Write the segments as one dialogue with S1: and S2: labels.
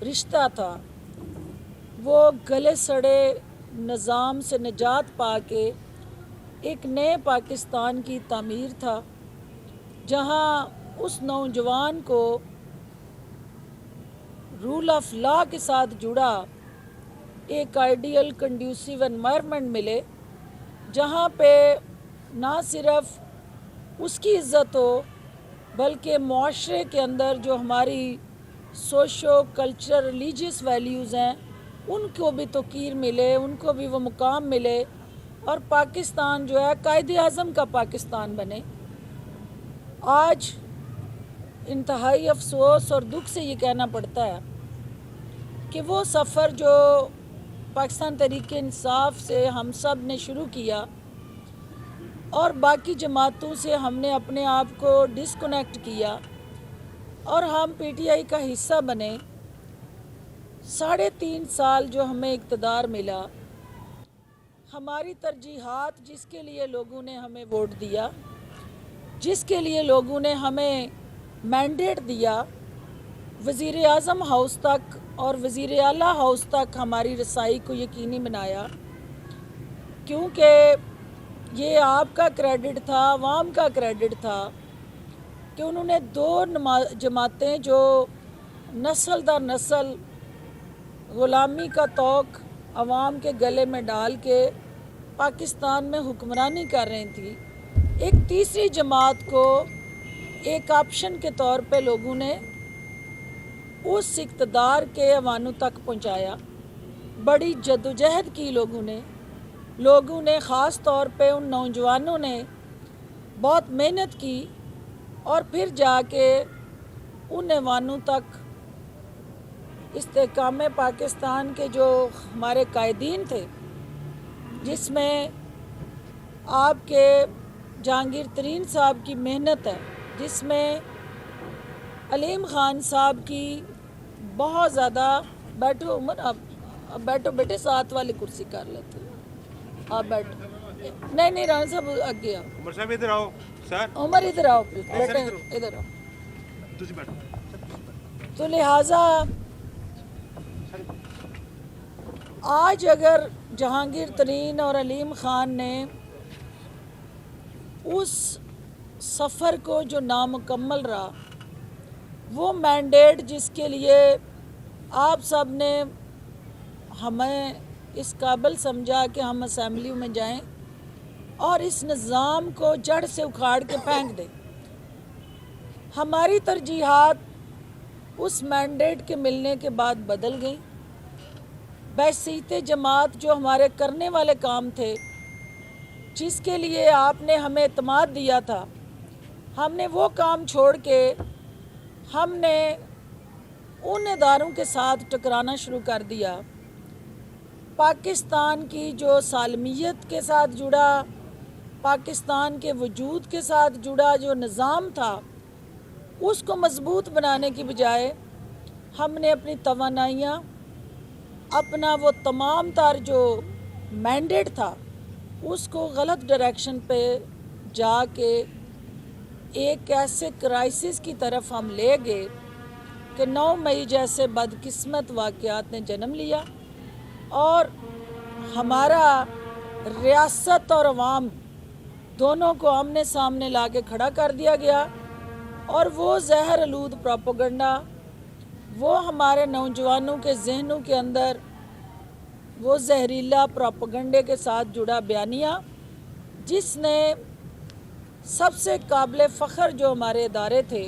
S1: रिश्ता था वो गले सड़े निज़ाम से निजात पा के एक नए पाकिस्तान की तामीर था, जहां उस नौजवान को रूल ऑफ लॉ के साथ जुड़ा एक आइडियल कंड्यूसिव एनवायरनमेंट मिले, जहां पे ना सिर्फ उसकी इज़्ज़त हो बल्कि मुआशरे के अंदर जो हमारी सोशो कल्चरल रिलीजियस वैल्यूज़ हैं उनको भी तौकीर मिले, उनको भी वो मुकाम मिले और पाकिस्तान जो है कायदे आज़म का पाकिस्तान बने। आज इंतहाई अफसोस और दुख से ये कहना पड़ता है कि वो सफ़र जो पाकिस्तान तहरीक इंसाफ से हम सब ने शुरू किया और बाकी जमातों से हमने अपने आप को डिस्कनेक्ट किया और हम पीटीआई का हिस्सा बने। 3.5 साल जो हमें इक़्तिदार मिला, हमारी तरजीहात जिसके लिए लोगों ने हमें वोट दिया, जिसके लिए लोगों ने हमें मैंडेट दिया, वज़ीर आज़म हाउस तक और वज़ीर आला हाउस तक हमारी रसाई को यकीनी बनाया, क्योंकि ये आपका क्रेडिट था, आवाम का क्रेडिट था कि उन्होंने 2 जमातें जो नस्ल दर नस्ल ग़ुलामी का तौक आवाम के गले में डाल के पाकिस्तान में हुक्मरानी कर रही थी, एक तीसरी जमात को एक ऑप्शन के तौर पे लोगों ने उस इक़्तिदार के ऐवानों तक पहुंचाया। बड़ी जद्दोजहद की लोगों ने ख़ास तौर पे उन नौजवानों ने बहुत मेहनत की और फिर जाके उन ऐवानों तक इस्तेकाम पाकिस्तान के जो हमारे कायदीन थे, जिसमें आपके जहांगीर तरीन साहब की मेहनत है, जिसमें अलीम ख़ान साहब की बहुत ज़्यादा, बैठो उमर, अब बैठो बेटे, साथ वाली कुर्सी कर लेते हैं, आप बैठो। नहीं राना साहब आगे आओ,
S2: उमर साहब इधर आओ सर,
S1: उमर इधर आओ बेटे, इधर आओ।
S2: तुझे बैठो।
S1: तो लिहाजा आज अगर जहांगीर तरीन और अलीम ख़ान ने उस सफ़र को जो नामुकम्मल रहा, वो मैंडेट जिसके लिए आप सब ने हमें इस काबिल समझा कि हम असेंबली में जाएं और इस निज़ाम को जड़ से उखाड़ के फेंक दें, हमारी तरजीहात उस मैंडेट के मिलने के बाद बदल गई। बैसीते जमात जो हमारे करने वाले काम थे, जिसके लिए आपने हमें एतमाद दिया था, हमने वो काम छोड़ के हमने उन इदारों के साथ टकराना शुरू कर दिया। पाकिस्तान की जो सालमियत के साथ जुड़ा, पाकिस्तान के वजूद के साथ जुड़ा जो निज़ाम था, उसको मजबूत बनाने की बजाय हमने अपनी तवानाइयाँ, अपना वो तमाम तार जो मैंडेट था, उसको गलत डायरेक्शन पे जाके एक ऐसे क्राइसिस की तरफ हम ले गए कि 9 मई जैसे बदकिस्मत वाक़यात ने जन्म लिया और हमारा रियासत और अवाम दोनों को आमने सामने ला के खड़ा कर दिया गया। और वो जहर आलूद प्रोपेगेंडा, वो हमारे नौजवानों के जहनों के अंदर वो जहरीला प्रोपेगेंडे के साथ जुड़ा बयानिया, जिसने सबसे काबिल फ़ख्र जो हमारे इदारे थे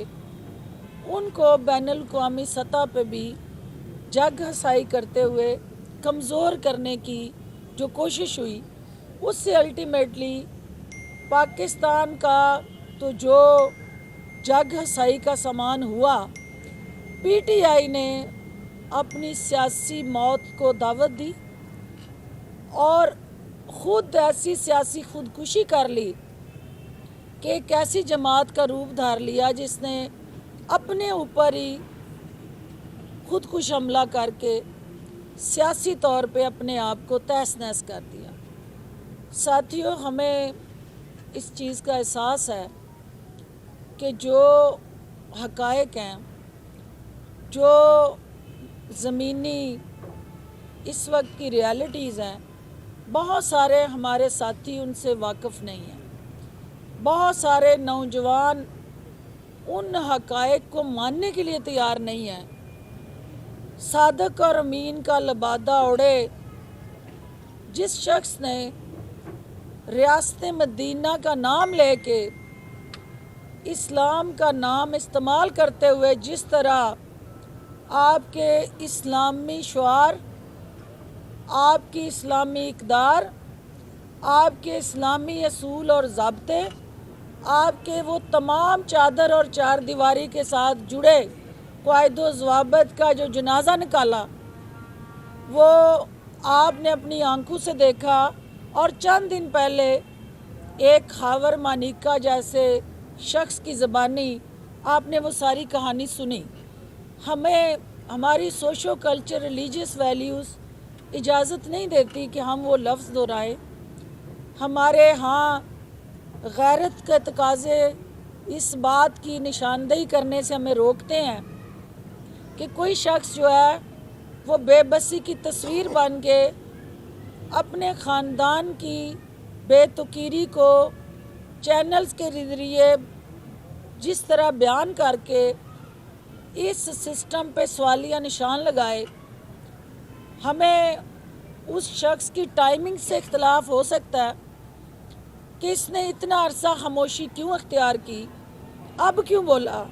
S1: उनको बैनुल अक़वामी सतह पे भी जग हसाई करते हुए कमज़ोर करने की जो कोशिश हुई, उससे अल्टीमेटली पाकिस्तान का तो जो जग हसाई का सामान हुआ, पीटीआई ने अपनी सियासी मौत को दावत दी और ख़ुद ऐसी सियासी खुदकुशी कर ली कि एक ऐसी जमात का रूप धार लिया जिसने अपने ऊपर ही खुदकुश हमला करके सियासी तौर पे अपने आप को तहस नहस कर दिया। साथियों, हमें इस चीज़ का एहसास है कि जो हक़ाइक़ हैं, जो ज़मीनी इस वक्त की रियलिटीज़ हैं, बहुत सारे हमारे साथी उनसे वाकिफ़ नहीं हैं। बहुत सारे नौजवान उन हक़ाइक़ को मानने के लिए तैयार नहीं हैं। सादक और अमीन का लबादा ओढ़े जिस शख्स ने रियासत मदीना का नाम लेके इस्लाम का नाम इस्तेमाल करते हुए जिस तरह आपके इस्लामी शुआर, आपकी इस्लामी इक़दार, आपके इस्लामी असूल और ज़ाब्ते, आपके वो तमाम चादर और चार दीवारी के साथ जुड़े क़वाइद ज़वाबित का जो जनाजा निकाला, वो आपने अपनी आंखों से देखा। और चंद दिन पहले एक खावर मानिका जैसे शख्स की ज़बानी आपने वो सारी कहानी सुनी। हमें हमारी सोशो कल्चर रिलीजियस वैल्यूज़ इजाज़त नहीं देती कि हम वो लफ्ज़ दोहराएं। हमारे यहाँ गैरत के तकाज़े इस बात की निशानदेही करने से हमें रोकते हैं कि कोई शख्स जो है वो बेबसी की तस्वीर बन के अपने ख़ानदान की बेतुकीरी को चैनल्स के ज़रिए जिस तरह बयान करके इस सिस्टम पे सवालिया निशान लगाए। हमें उस शख्स की टाइमिंग से इख्तलाफ हो सकता है कि इसने इतना अरसा खामोशी क्यों अख्तियार की, अब क्यों बोला,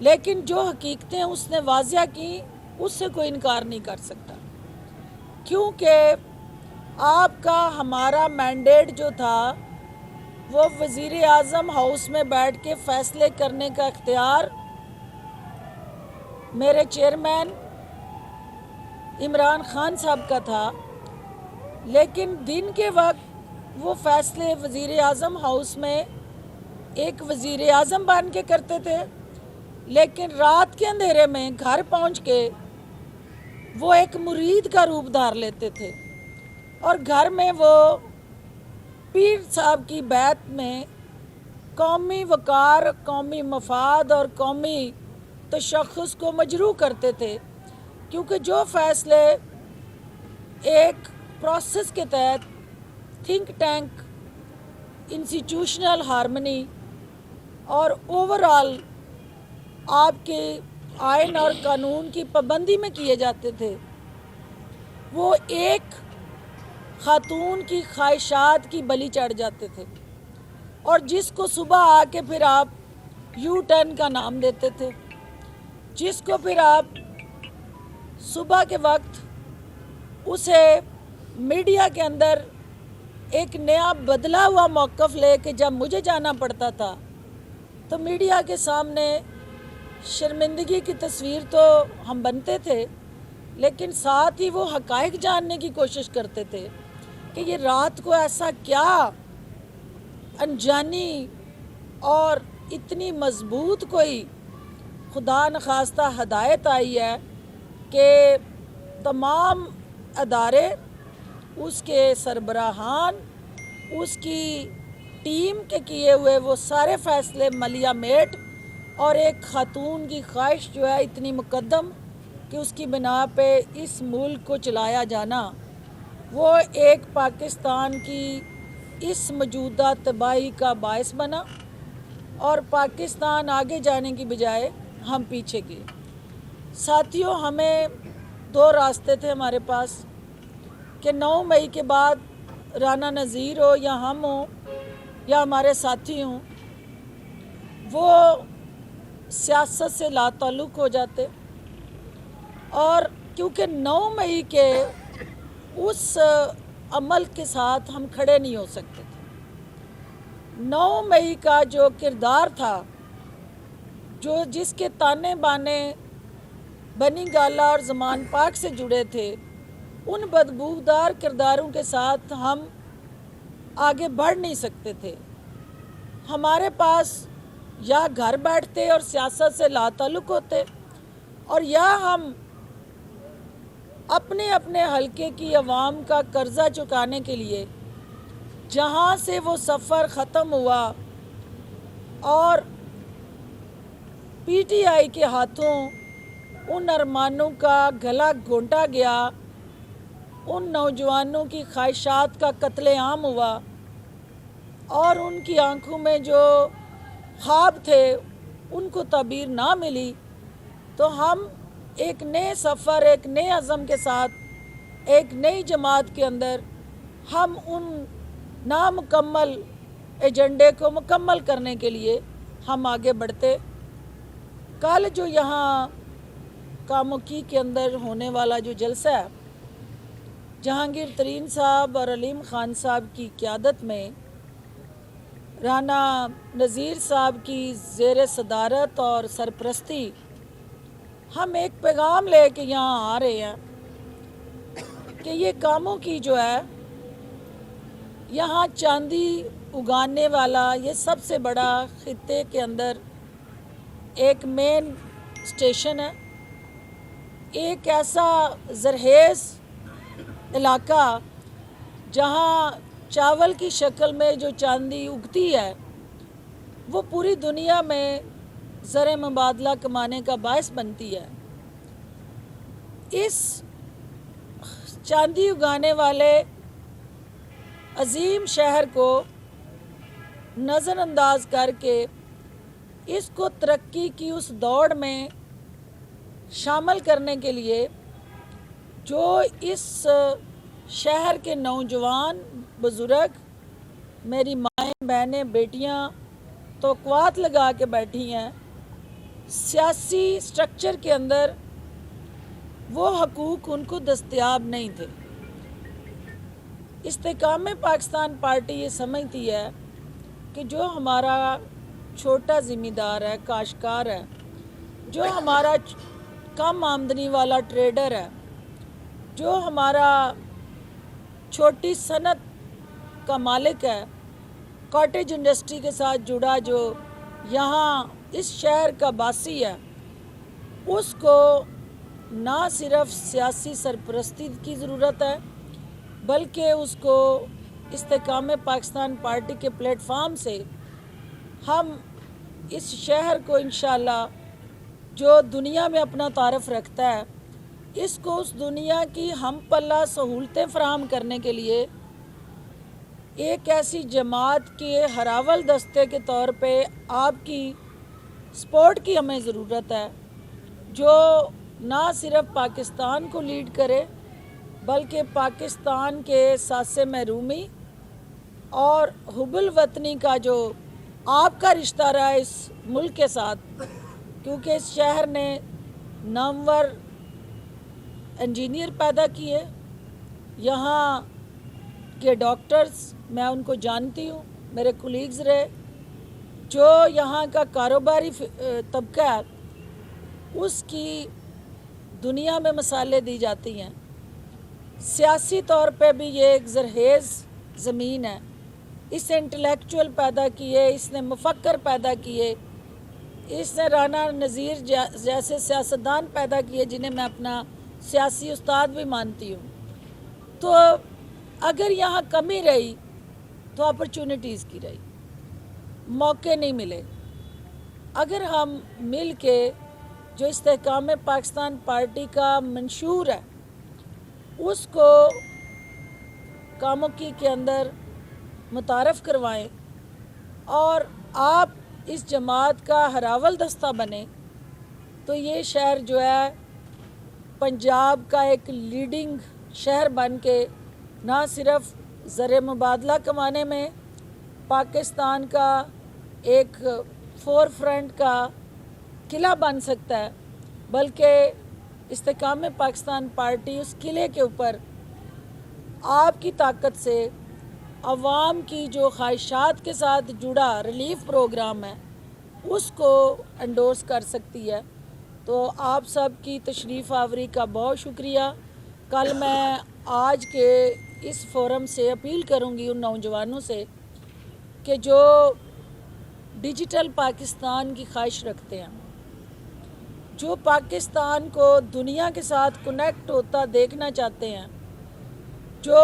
S1: लेकिन जो हकीकतें उसने वाज़िया की उससे कोई इनकार नहीं कर सकता। क्योंकि आपका हमारा मैंडेट जो था वो वज़ीर आज़म हाउस में बैठ के फ़ैसले करने का इख्तियार मेरे चेयरमैन इमरान खान साहब का था, लेकिन दिन के वक्त वो फ़ैसले वज़ीर आज़म हाउस में एक वज़ीर आज़म बन के करते थे, लेकिन रात के अंधेरे में घर पहुंच के वो एक मुरीद का रूप धार लेते थे और घर में वो पीर साहब की बैत में कौमी वक़ार, कौमी मफाद और कौमी तशख़्ख़ुस को मजरूह करते थे। क्योंकि जो फ़ैसले एक प्रोसेस के तहत थिंक टैंक, इंस्टीट्यूशनल हार्मनी और ओवरऑल आपके आइन और कानून की पाबंदी में किए जाते थे, वो एक खातून की ख्वाहिशात की बलि चढ़ जाते थे और जिसको सुबह आके फिर आप यू टर्न का नाम देते थे, जिसको फिर आप सुबह के वक्त उसे मीडिया के अंदर एक नया बदला हुआ मौक़िफ़ लेके जब मुझे जाना पड़ता था तो मीडिया के सामने शर्मिंदगी की तस्वीर तो हम बनते थे, लेकिन साथ ही वो हक़ाइक़ जानने की कोशिश करते थे कि ये रात को ऐसा क्या अनजानी और इतनी मज़बूत कोई खुदा नखास्ता हदायत आई है कि तमाम अदारे, उसके सरबराहान, उसकी टीम के किए हुए वो सारे फ़ैसले मलिया मेट और एक ख़ातून की ख्वाहिश जो है इतनी मुक़द्दम कि उसकी बिना पे इस मुल्क को चलाया जाना, वो एक पाकिस्तान की इस मौजूदा तबाही का बायस बना और पाकिस्तान आगे जाने की बजाय हम पीछे गए। साथियों, हमें दो रास्ते थे हमारे पास कि 9 मई के बाद राना नज़ीर हो या हम हों या हमारे साथी हों, वो सियासत से लाताल्लुक़ हो जाते। और क्योंकि 9 मई के उस अमल के साथ हम खड़े नहीं हो सकते थे। 9 मई का जो किरदार था, जो जिसके ताने बाने बनी गाला और ज़मान पाक से जुड़े थे, उन बदबूदार किरदारों के साथ हम आगे बढ़ नहीं सकते थे। हमारे पास या घर बैठते और सियासत से लाताल्लुक़ होते, और या हम अपने अपने हलके की आवाम का कर्जा चुकाने के लिए जहाँ से वो सफ़र ख़त्म हुआ और पीटीआई के हाथों उन अरमानों का गला घोंटा गया, उन नौजवानों की ख्वाहिशात का कत्लेआम हुआ और उनकी आंखों में जो ख्वाब थे उनको ताबीर ना मिली, तो हम एक नए सफ़र, एक नए अज़म के साथ, एक नई जमात के अंदर हम उन नामुकम्मल एजेंडे को मुकम्मल करने के लिए हम आगे बढ़ते। कल जो यहाँ कामुकी के अंदर होने वाला जो जलसा है, जहांगीर तरीन साहब और अलीम ख़ान साहब की क़यादत में राना नज़ीर साहब की ज़ेर सदारत और सरपरस्ती हम एक पैगाम ले के यहाँ आ रहे हैं कि ये कामों की जो है, यहाँ चांदी उगाने वाला ये सबसे बड़ा खित्ते के अंदर एक मेन स्टेशन है, एक ऐसा ज़रहेज़ इलाका जहाँ चावल की शक्ल में जो चांदी उगती है वो पूरी दुनिया में ज़र मुबादला कमाने का बायस बनती है। इस चांदी उगाने वाले अजीम शहर को नज़रअंदाज करके इसको तरक्की की उस दौड़ में शामिल करने के लिए जो इस शहर के नौजवान बुज़ुर्ग, मेरी माएँ बहनें बेटियाँ तो क़वात लगा के बैठी हैं, सियासी स्ट्रक्चर के अंदर वो हकूक़ उनको दस्तयाब नहीं थे। इस्तेकाम पाकिस्तान पार्टी ये समझती है कि जो हमारा छोटा ज़िम्मेदार है, काश्तकार है, जो हमारा कम आमदनी वाला ट्रेडर है, जो हमारा छोटी सनत का मालिक है, कॉटेज इंडस्ट्री के साथ जुड़ा जो यहाँ इस शहर का बासी है, उसको ना सिर्फ सियासी सरपरस्ती की ज़रूरत है बल्कि उसको इस्तेकाम पाकिस्तान पार्टी के प्लेटफार्म से हम इस शहर को इंशाअल्लाह जो दुनिया में अपना तारफ़ रखता है, इसको उस दुनिया की हम पल्ला सहूलतें फ़राहम करने के लिए एक ऐसी जमात के हरावल दस्ते के तौर पे आपकी सपोर्ट की हमें ज़रूरत है, जो ना सिर्फ पाकिस्तान को लीड करे बल्कि पाकिस्तान के सासे महरूमी और हुब्बुल वतनी का जो आपका रिश्ता रहा है इस मुल्क के साथ, क्योंकि इस शहर ने नामवर इंजीनियर पैदा किए, यहाँ के डॉक्टर्स मैं उनको जानती हूँ, मेरे कोलीग्स रहे, जो यहाँ का कारोबारी तबका है उसकी दुनिया में मिसालें दी जाती हैं। सियासी तौर पे भी ये एक ज़रहेज़ ज़मीन है, इसने इंटेलेक्चुअल पैदा किए, इसने मुफक्कर पैदा किए, इसने राना नज़ीर जैसे सियासतदान पैदा किए जिन्हें मैं अपना सियासी उस्ताद भी मानती हूँ। तो अगर यहाँ कमी रही तो अपॉर्चुनिटीज़ की रही, मौके नहीं मिले। अगर हम मिल के जो इस्तेहकाम पाकिस्तान पार्टी का मंशूर है उसको कामुकी के अंदर मुतारफ़ करवाएं और आप इस जमात का हरावल दस्ता बने, तो ये शहर जो है पंजाब का एक लीडिंग शहर बन के ना सिर्फ ज़र मुबादला कमाने में पाकिस्तान का एक फोर फ्रंट का किला बन सकता है, बल्कि इस्तेकाम पाकिस्तान पार्टी उस किले के ऊपर आपकी ताकत से अवाम की जो ख्वाहिशात के साथ जुड़ा रिलीफ प्रोग्राम है उसको एंडोर्स कर सकती है। तो आप सब की तशरीफ़ आवरी का बहुत शुक्रिया। कल मैं आज के इस फोरम से अपील करूंगी उन नौजवानों से कि जो डिजिटल पाकिस्तान की ख्वाहिश रखते हैं, जो पाकिस्तान को दुनिया के साथ कनेक्ट होता देखना चाहते हैं, जो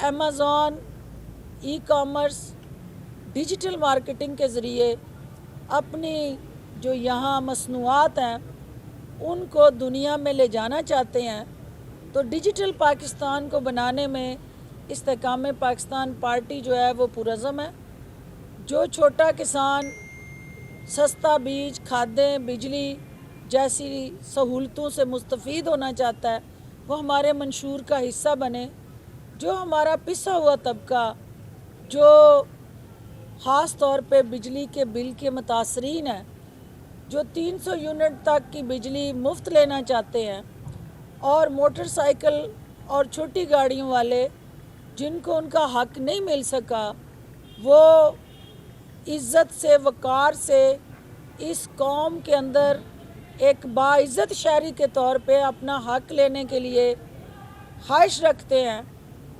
S1: Amazon, e commerce, digital marketing के ज़रिए अपनी जो यहाँ मसनूआत हैं ان کو دنیا میں لے جانا چاہتے ہیں، تو ڈیجیٹل پاکستان کو بنانے میں استحکام پاکستان پارٹی جو ہے وہ پرعزم ہے۔ جو چھوٹا کسان سستا بیج، کھادیں، بجلی جیسی سہولتوں سے مستفید ہونا چاہتا ہے، وہ ہمارے منشور کا حصہ بنے۔ جو ہمارا پسا ہوا طبقہ، جو خاص طور پہ بجلی کے بل کے متاثرین ہیں، جو 300 یونٹ تک کی بجلی مفت لینا چاہتے ہیں، اور موٹر سائیکل اور چھوٹی گاڑیوں والے جن کو ان کا حق نہیں مل سکا، وہ عزت سے، وقار سے اس قوم کے اندر ایک باعزت شہری کے طور پہ اپنا حق لینے کے لیے خواہش رکھتے ہیں،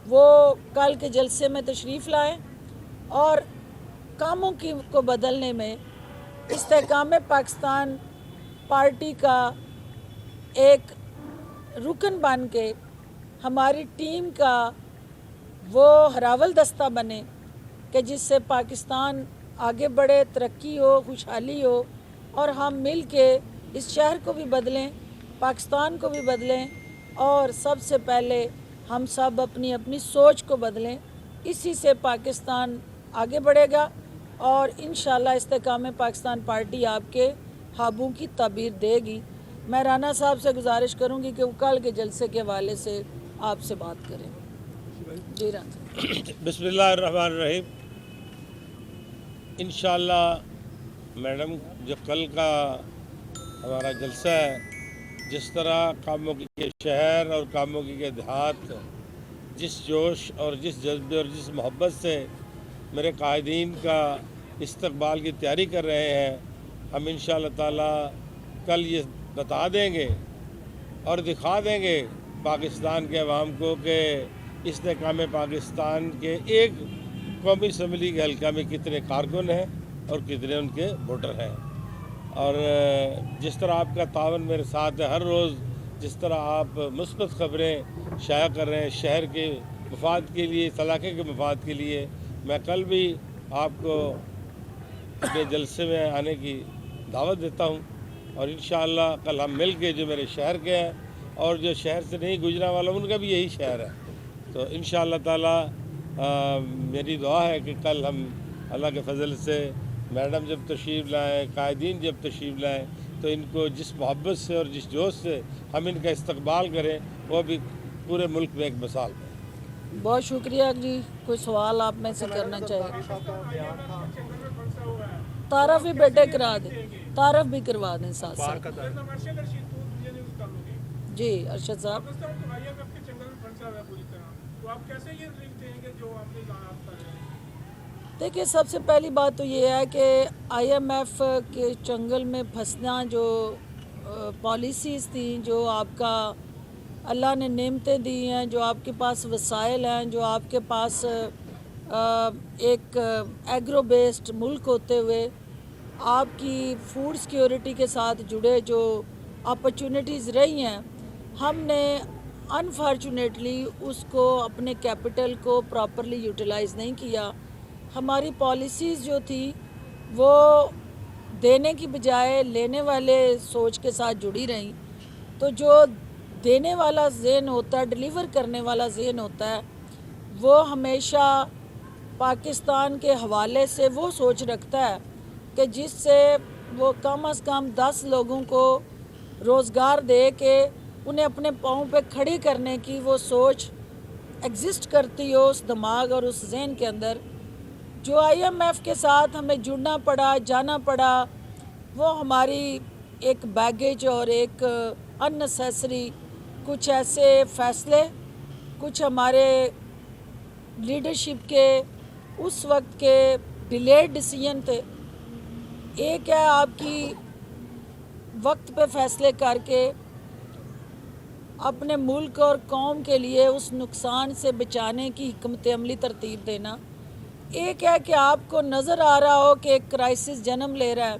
S1: وہ کل کے جلسے میں تشریف لائیں اور کاموں کو بدلنے میں استحکام پاکستان پارٹی کا ایک رکن بن کے ہماری ٹیم کا وہ ہراول دستہ بنے کہ جس سے پاکستان آگے بڑھے، ترقی ہو، خوشحالی ہو، اور ہم مل کے اس شہر کو بھی بدلیں، پاکستان کو بھی بدلیں، اور سب سے پہلے ہم سب اپنی اپنی سوچ کو بدلیں۔ اسی سے پاکستان آگے بڑھے گا، اور انشاءاللہ استحکام پاکستان پارٹی آپ کے خوابوں کی تعبیر دے گی۔ میں رانا صاحب سے گزارش کروں گی کہ وہ کل کے جلسے کے حوالے سے آپ سے بات کریں۔ جی رانا صاحب۔
S3: بسم اللہ الرحمن الرحیم۔ انشاءاللہ میڈم، جو کل کا ہمارا جلسہ ہے، جس طرح کاموں کے شہر اور کاموں کے دیہات جس جوش اور جس جذبے اور جس محبت سے میرے قائدین کا استقبال کی تیاری کر رہے ہیں، ہم انشاءاللہ تعالی کل یہ بتا دیں گے اور دکھا دیں گے پاکستان کے عوام کو کہ استحکام پاکستان کے ایک قومی اسمبلی کے حلقہ میں کتنے کارکن ہیں اور کتنے ان کے ووٹر ہیں۔ اور جس طرح آپ کا تعاون میرے ساتھ ہے، ہر روز جس طرح آپ مثبت خبریں شائع کر رہے ہیں شہر کے مفاد کے لیے، اس علاقے کے مفاد کے لیے، میں کل بھی آپ کو اپنے جلسے میں آنے کی دعوت دیتا ہوں، اور انشاءاللہ کل ہم مل کے جو میرے شہر کے ہیں اور جو شہر سے نہیں گزرا والا ان کا بھی یہی شہر ہے، تو انشاءاللہ تعالی میری دعا ہے کہ کل ہم اللہ کے فضل سے میڈم جب تشریف لائیں، قائدین جب تشریف لائیں، تو ان کو جس محبت سے اور جس جوش سے ہم ان کا استقبال کریں، وہ بھی پورے ملک میں ایک مثال ہے۔
S1: بہت شکریہ جی۔ کوئی سوال آپ میں سے کرنا چاہیے؟ تعارف بھی بیٹے کرا دیں، تعارف بھی کروا دیں ساتھ ساتھ۔ جی ارشد صاحب۔ دیکھیں، سب سے پہلی بات تو یہ ہے کہ آئی ایم ایف کے چنگل میں پھنسنا جو پالیسیز تھیں، جو آپ کا اللہ نے نعمتیں دی ہیں، جو آپ کے پاس وسائل ہیں، جو آپ کے پاس ایک ایگرو بیسڈ ملک ہوتے ہوئے آپ کی فوڈ سیکیورٹی کے ساتھ جڑے جو اپرچونٹیز رہی ہیں، ہم نے انفارچونیٹلی اس کو اپنے کیپٹل کو پراپرلی یوٹیلائز نہیں کیا۔ ہماری پالیسیز جو تھی وہ دینے کی بجائے لینے والے سوچ کے ساتھ جڑی رہیں، تو جو دینے والا ذہن ہوتا ہے، ڈیلیور کرنے والا ذہن ہوتا ہے، وہ ہمیشہ پاکستان کے حوالے سے وہ سوچ رکھتا ہے کہ جس سے وہ کم از کم 10 لوگوں کو روزگار دے کے انہیں اپنے پاؤں پہ کھڑی کرنے کی وہ سوچ ایگزسٹ کرتی ہو اس دماغ اور اس ذہن کے اندر۔ جو آئی ایم ایف کے ساتھ ہمیں جڑنا پڑا، جانا پڑا، وہ ہماری ایک بیگیج اور ایک اننیسیسری کچھ ایسے فیصلے، کچھ ہمارے لیڈرشپ کے اس وقت کے ڈیلیڈ ڈیسیژن تھے۔ ایک ہے آپ کی وقت پہ فیصلے کر کے اپنے ملک اور قوم کے لیے اس نقصان سے بچانے کی حکمت عملی ترتیب دینا، ایک ہے کہ آپ کو نظر آ رہا ہو کہ ایک کرائسس جنم لے رہا ہے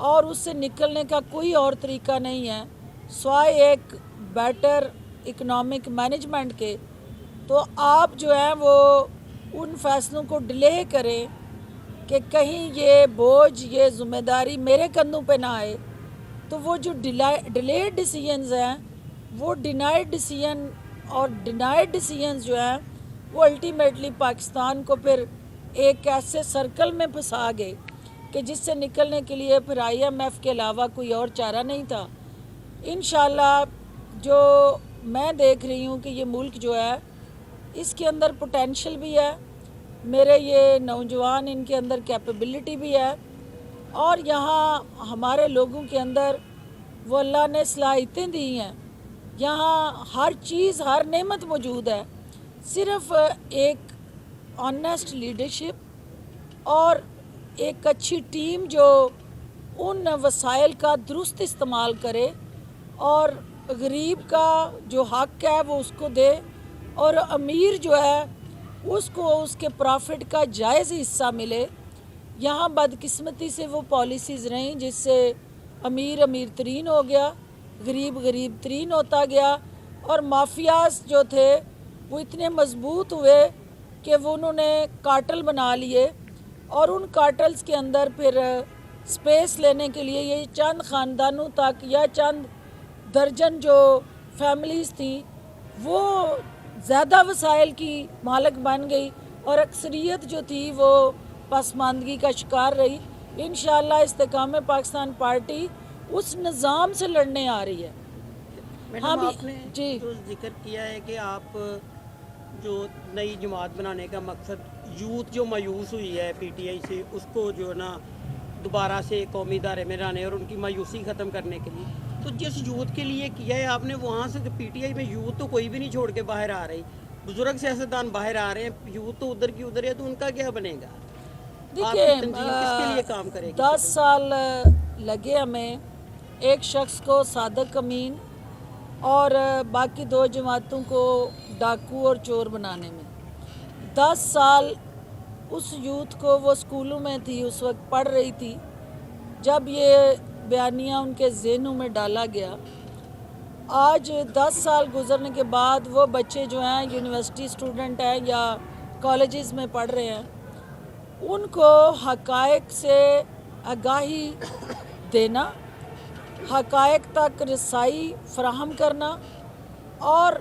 S1: اور اس سے نکلنے کا کوئی اور طریقہ نہیں ہے سوائے ایک بیٹر اکنامک مینجمنٹ کے، تو آپ جو ہیں وہ ان فیصلوں کو ڈیلے کریں کہ کہیں یہ بوجھ، یہ ذمہ داری میرے کندھوں پہ نہ آئے، تو وہ جو ڈیلیڈ ڈیسیجنز ہیں وہ ڈینائڈ ڈیسیجن اور ڈینائڈ ڈیسیجنز جو ہیں وہ الٹیمیٹلی پاکستان کو پھر ایک ایسے سرکل میں پھنسا گئے کہ جس سے نکلنے کے لیے پھر IMF کے علاوہ کوئی اور چارہ نہیں تھا۔ انشاءاللہ جو میں دیکھ رہی ہوں کہ یہ ملک جو ہے اس کے اندر پوٹینشل بھی ہے، میرے یہ نوجوان ان کے اندر کیپیبلٹی بھی ہے، اور یہاں ہمارے لوگوں کے اندر وہ اللہ نے صلاحیتیں دی ہیں، یہاں ہر چیز ہر نعمت موجود ہے، صرف ایک آنیسٹ لیڈرشپ اور ایک اچھی ٹیم جو ان وسائل کا درست استعمال کرے اور غریب کا جو حق ہے وہ اس کو دے، اور امیر جو ہے اس کو اس کے پرافٹ کا جائز حصہ ملے۔ یہاں بدقسمتی سے وہ پالیسیز رہیں جس سے امیر امیر ترین ہو گیا، غریب غریب ترین ہوتا گیا، اور مافیاز جو تھے وہ اتنے مضبوط ہوئے کہ وہ انہوں نے کارٹل بنا لیے، اور ان کارٹلز کے اندر پھر سپیس لینے کے لیے یہ چند خاندانوں تک یا چند درجن جو فیملیز تھیں وہ زیادہ وسائل کی مالک بن گئی، اور اکثریت جو تھی وہ پسماندگی کا شکار رہی۔ انشاءاللہ استحکام پاکستان پارٹی اس نظام سے لڑنے آ رہی ہے۔
S4: میڈم آپ نے جو ذکر کیا ہے کہ آپ جو نئی جماعت بنانے کا مقصد یوتھ جو مایوس ہوئی ہے PTI سے اس کو جو ہے نا دوبارہ سے قومی ادارے میں لانے اور ان کی مایوسی ختم کرنے کے لیے، تو جس یوتھ کے لیے کیا ہے آپ نے وہاں سے PTI میں یوتھ تو کوئی بھی نہیں چھوڑ کے باہر آ رہی، بزرگ سیاستدان باہر آ رہے ہیں، یوتھ تو ادھر کی ادھر ہے، تو ان کا کیا بنے گا؟
S1: دیکھیں 10 سال لگے ہمیں ایک شخص کو صادق امین اور باقی 2 جماعتوں کو ڈاکو اور چور بنانے میں۔ 10 سال اس یوتھ کو، وہ اسکولوں میں تھی اس وقت پڑھ رہی تھی جب یہ بیانیہ ان کے ذہنوں میں ڈالا گیا۔ آج 10 سال گزرنے کے بعد وہ بچے جو ہیں یونیورسٹی اسٹوڈنٹ ہیں یا کالجز میں پڑھ رہے ہیں، ان کو حقائق سے آگاہی دینا، حقائق تک رسائی فراہم کرنا، اور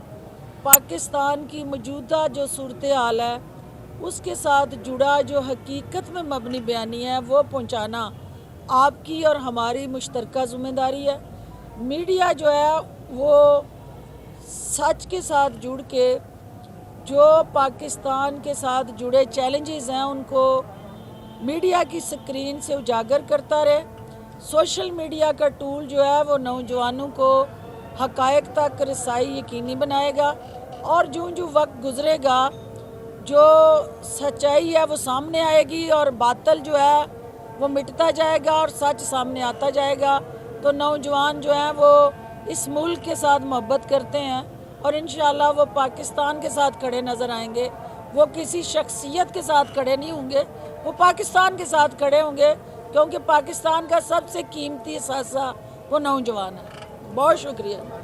S1: پاکستان کی موجودہ جو صورتحال ہے اس کے ساتھ جڑا جو حقیقت میں مبنی بیانیہ ہے وہ پہنچانا آپ کی اور ہماری مشترکہ ذمہ داری ہے۔ میڈیا جو ہے وہ سچ کے ساتھ جڑ کے جو پاکستان کے ساتھ جڑے چیلنجز ہیں ان کو میڈیا کی سکرین سے اجاگر کرتا رہے۔ سوشل میڈیا کا ٹول جو ہے وہ نوجوانوں کو حقائق تک رسائی یقینی بنائے گا، اور جو وقت گزرے گا جو سچائی ہے وہ سامنے آئے گی، اور باطل جو ہے وہ مٹتا جائے گا اور سچ سامنے آتا جائے گا۔ تو نوجوان جو ہیں وہ اس ملک کے ساتھ محبت کرتے ہیں، اور انشاءاللہ وہ پاکستان کے ساتھ کھڑے نظر آئیں گے۔ وہ کسی شخصیت کے ساتھ کھڑے نہیں ہوں گے، وہ پاکستان کے ساتھ کھڑے ہوں گے، کیونکہ پاکستان کا سب سے قیمتی اثاثہ وہ نوجوان ہے۔ بہت شکریہ۔